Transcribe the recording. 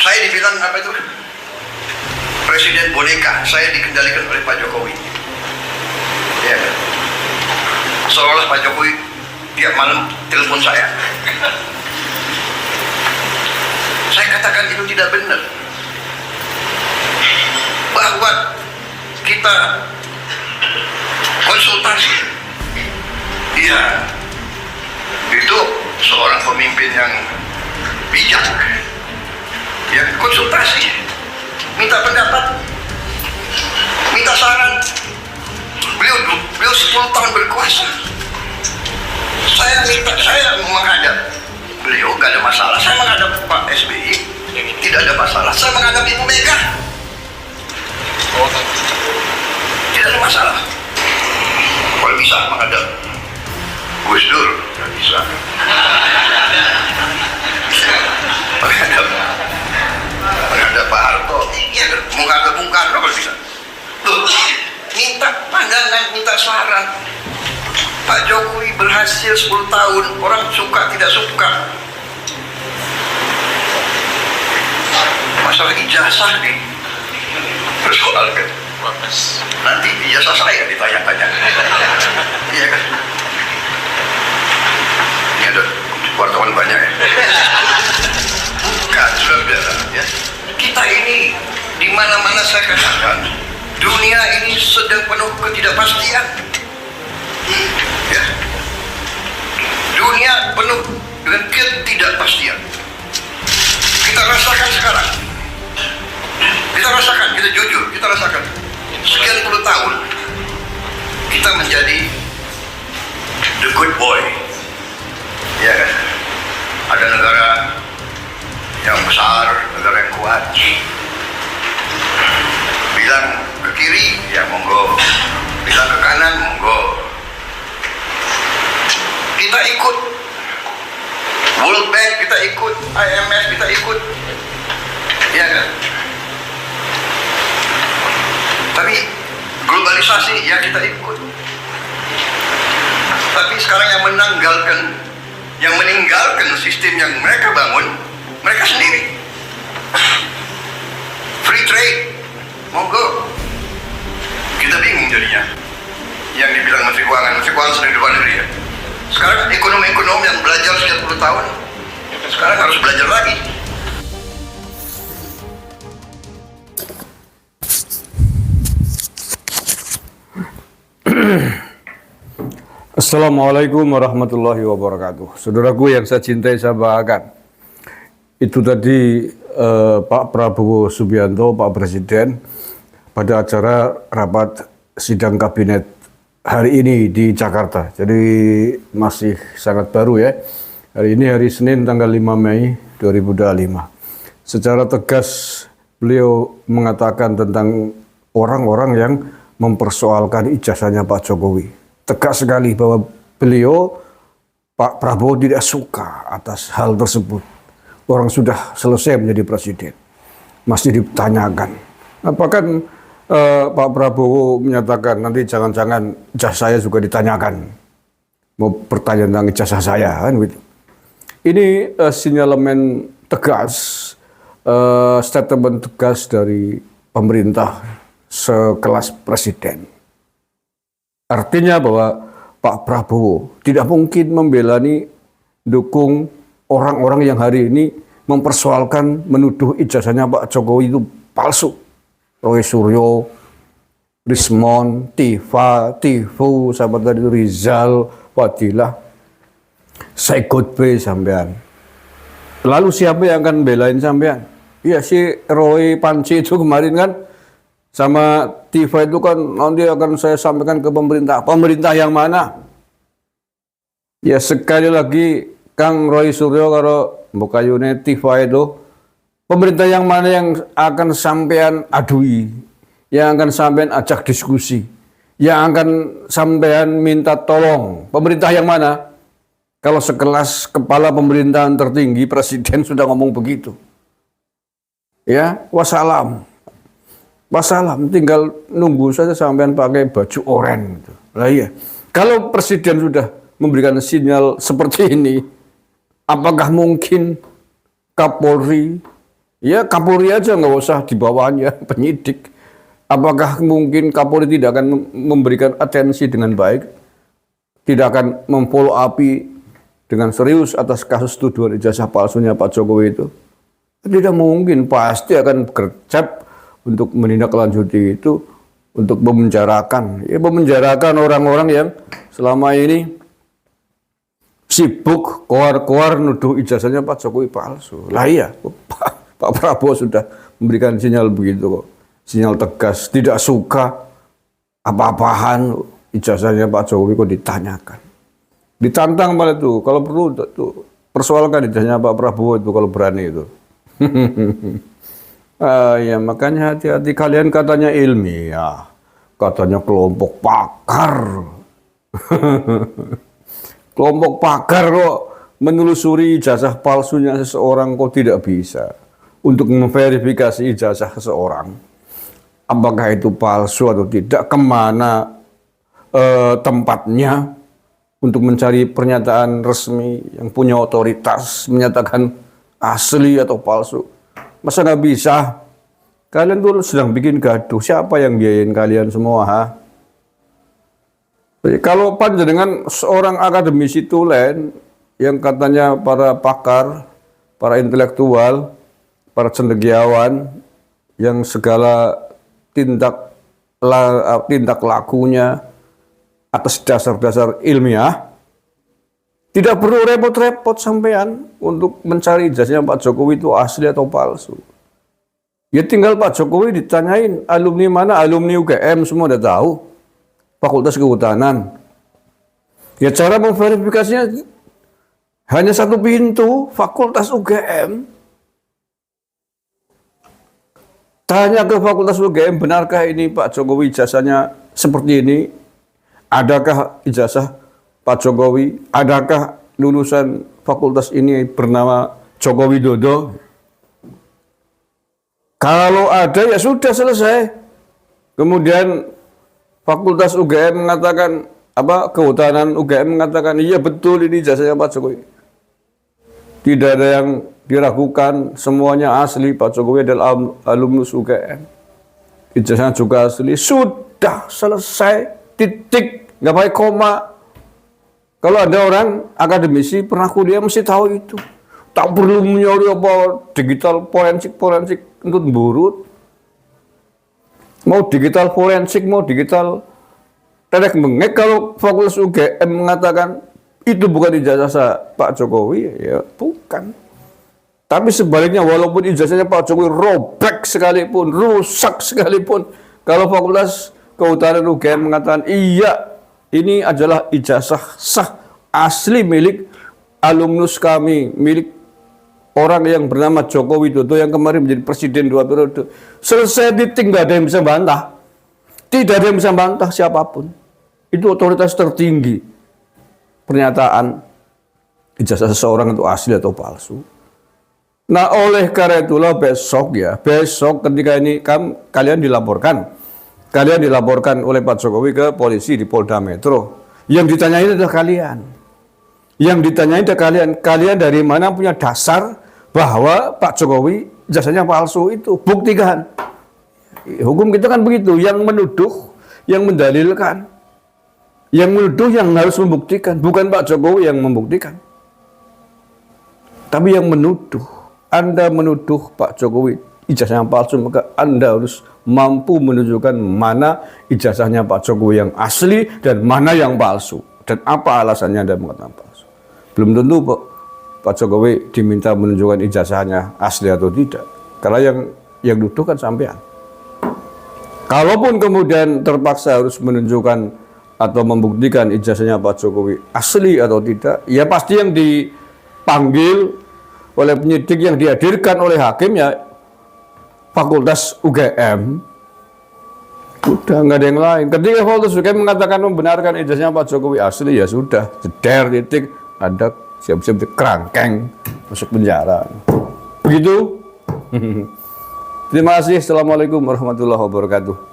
Saya dibilang apa itu? Presiden boneka. Saya dikendalikan oleh Pak Jokowi. Ya kan? Seolah Pak Jokowi tiap malam telepon saya. Saya katakan itu tidak benar. Bahwa kita konsultasi. Iya. Itu seorang pemimpin yang bijak. Ya, konsultasi, minta pendapat, minta saran. Beliau 10 tahun berkuasa. Saya menghadap beliau, gak ada masalah. Saya menghadap Pak SBY, tidak ada masalah. Saya menghadap Ibu Mega, tidak ada masalah. Kalau bisa menghadap Gus Dur, gak bisa. Menghadap Pak Harto, iya, menghadap Bung Karno kalau bisa. Loh, minta pandangan, minta saran. Pak Jokowi berhasil 10 tahun, orang suka tidak suka. Masalah ijazah nih, persoalkan. Nanti ijazah saya ditanya-tanya. Iya kan? Ini ada wartawan banyak ya. Bukan, saudara ya. Kita ini di mana-mana saya katakan, dunia ini sedang penuh ketidakpastian. Ya. Dunia penuh dengan ketidakpastian. Kita rasakan sekarang. Kita jujur, kita rasakan. Sekian puluh tahun kita menjadi the good boy. Ya kan? Ada negara yang besar, negara yang kuat. Bilang ke kiri, ya monggo. Bilang ke kanan, monggo. Kita ikut World Bank, kita ikut IMF, kita ikut. Ya kan? Tapi globalisasi, ya kita ikut. Tapi sekarang yang meninggalkan sistem yang mereka bangun, mereka sendiri. Free trade, monggo. Kita bingung jadinya. Yang dibilang Menteri Keuangan sedang di luar negeri ya. Sekarang ekonom-ekonom yang belajar sekian puluh tahun, sekarang harus belajar lagi. Assalamualaikum warahmatullahi wabarakatuh. Saudaraku yang saya cintai, saya banggakan. Itu tadi Pak Prabowo Subianto, Pak Presiden, pada acara rapat sidang kabinet hari ini di Jakarta. Jadi masih sangat baru ya. Hari ini hari Senin tanggal 5 Mei 2025. Secara tegas beliau mengatakan tentang orang-orang yang mempersoalkan ijazahnya Pak Jokowi. Tegas sekali bahwa beliau, Pak Prabowo, tidak suka atas hal tersebut. Orang sudah selesai menjadi presiden, masih ditanyakan. Apakah Pak Prabowo menyatakan nanti jangan-jangan ijazah saya juga ditanyakan, mau bertanya tentang ijazah saya kan gitu. Ini sinyalemen tegas, statement tegas dari pemerintah sekelas presiden. Artinya bahwa Pak Prabowo tidak mungkin membelani, dukung orang-orang yang hari ini mempersoalkan, menuduh ijazahnya Pak Jokowi itu palsu. Roy Suryo, Rismon, Tifu, sahabat tadi itu Rizal, Fadilah, Saikotbe sampean. Lalu siapa yang akan belain sampean? Iya si Roy Panci itu kemarin kan, sama Tifa itu kan nanti akan saya sampaikan ke pemerintah. Pemerintah yang mana? Ya sekali lagi Kang Roy Suryo karo Mbokayune Tifa itu, pemerintah yang mana yang akan sampean adui, yang akan sampean ajak diskusi, yang akan sampean minta tolong? Pemerintah yang mana? Kalau sekelas kepala pemerintahan tertinggi, presiden sudah ngomong begitu. Ya, wassalam. Wassalam, tinggal nunggu saja sampean pakai baju oranye gitu. Lah iya. Kalau presiden sudah memberikan sinyal seperti ini, apakah mungkin Kapolri, Ya Kapolri aja nggak usah di bawahnya penyidik. Apakah mungkin Kapolri tidak akan memberikan atensi dengan baik? Tidak akan memfollow upi dengan serius atas kasus tuduhan ijazah palsunya Pak Jokowi itu? Tidak mungkin, pasti akan gercep untuk menindaklanjuti itu, untuk memenjarakan. Ya memenjarakan orang-orang yang selama ini sibuk koar-koar nuduh ijazahnya Pak Jokowi palsu. Lah iya, Pak Prabowo sudah memberikan sinyal begitu kok. Sinyal tegas, tidak suka apa-apaan ijazahnya Pak Jokowi kok ditanyakan. Ditantang malah itu, kalau perlu tuh, persoalkan ijazahnya Pak Prabowo itu kalau berani itu. Ya makanya hati-hati, kalian katanya ilmiah, katanya kelompok pakar. Kelompok pakar kok menelusuri ijazah palsunya seseorang kok tidak bisa untuk memverifikasi ijazah seseorang. Apakah itu palsu atau tidak, kemana tempatnya untuk mencari pernyataan resmi yang punya otoritas menyatakan asli atau palsu. Masa nggak bisa? Kalian tuh sedang bikin gaduh. Siapa yang biayain kalian semua? Ha? Kalau panjenengan seorang akademisi tulen yang katanya para pakar, para intelektual, para cendekiawan yang segala tindak lakunya atas dasar-dasar ilmiah, tidak perlu repot-repot sampean untuk mencari ijazahnya Pak Jokowi itu asli atau palsu. Ya tinggal Pak Jokowi ditanyain alumni mana, alumni UGM semua udah tahu. Fakultas Kehutanan. Ya cara memverifikasinya hanya satu pintu, Fakultas UGM. Tanya ke Fakultas UGM, benarkah ini Pak Jokowi ijazahnya seperti ini? Adakah ijazah Pak Jokowi? Adakah lulusan fakultas ini bernama Joko Widodo? Kalau ada ya sudah selesai. Kemudian Fakultas UGM mengatakan, Kehutanan UGM mengatakan, iya betul ini ijazahnya Pak Jokowi. Tidak ada yang diragukan, semuanya asli. Pak Jokowi adalah alumnus UGM. Ijazahnya juga asli. Sudah selesai, titik, nggak pakai koma. Kalau ada orang akademisi pernah kuliah mesti tahu itu. Tak perlu menyori apa digital forensik untuk burut. Mau digital forensik, mau digital terek mengek, kalau Fakultas UGM mengatakan itu bukan ijazah Pak Jokowi, ya bukan. Tapi sebaliknya, walaupun ijazahnya Pak Jokowi robek sekalipun, rusak sekalipun, kalau Fakultas Kehutanan UGM mengatakan iya, ini adalah ijazah sah asli milik alumnus kami, milik orang yang bernama Joko Widodo yang kemarin menjadi presiden 2 periode. Selesai, titik, nggak ada yang bisa bantah. Tidak ada yang bisa bantah siapapun. Itu otoritas tertinggi. Pernyataan ijazah seseorang itu asli atau palsu. Nah, oleh karena itulah besok ketika ini kalian dilaporkan oleh Pak Jokowi ke polisi di Polda Metro. Yang ditanyain adalah kalian. Yang ditanyain adalah kalian. Kalian dari mana punya dasar bahwa Pak Jokowi ijazahnya palsu itu? Buktikan. Hukum kita kan begitu. Yang menuduh, yang mendalilkan. Yang menuduh yang harus membuktikan. Bukan Pak Jokowi yang membuktikan. Tapi yang menuduh. Anda menuduh Pak Jokowi ijazahnya palsu, maka Anda harus mampu menunjukkan mana ijazahnya Pak Jokowi yang asli dan mana yang palsu. Dan apa alasannya Anda mengatakan palsu. Belum tentu Pak Jokowi diminta menunjukkan ijazahnya asli atau tidak. Karena yang dituduh kan sampean. Kalaupun kemudian terpaksa harus menunjukkan atau membuktikan ijazahnya Pak Jokowi asli atau tidak, ya pasti yang dipanggil oleh penyidik, yang dihadirkan oleh hakim ya Fakultas UGM. Udah nggak ada yang lain. Ketika Fakultas UGM mengatakan membenarkan ijazahnya Pak Jokowi asli, ya sudah, jeder, titik, ada siap-siap kerangkeng masuk penjara. Begitu. Terima kasih. Assalamualaikum warahmatullahi wabarakatuh.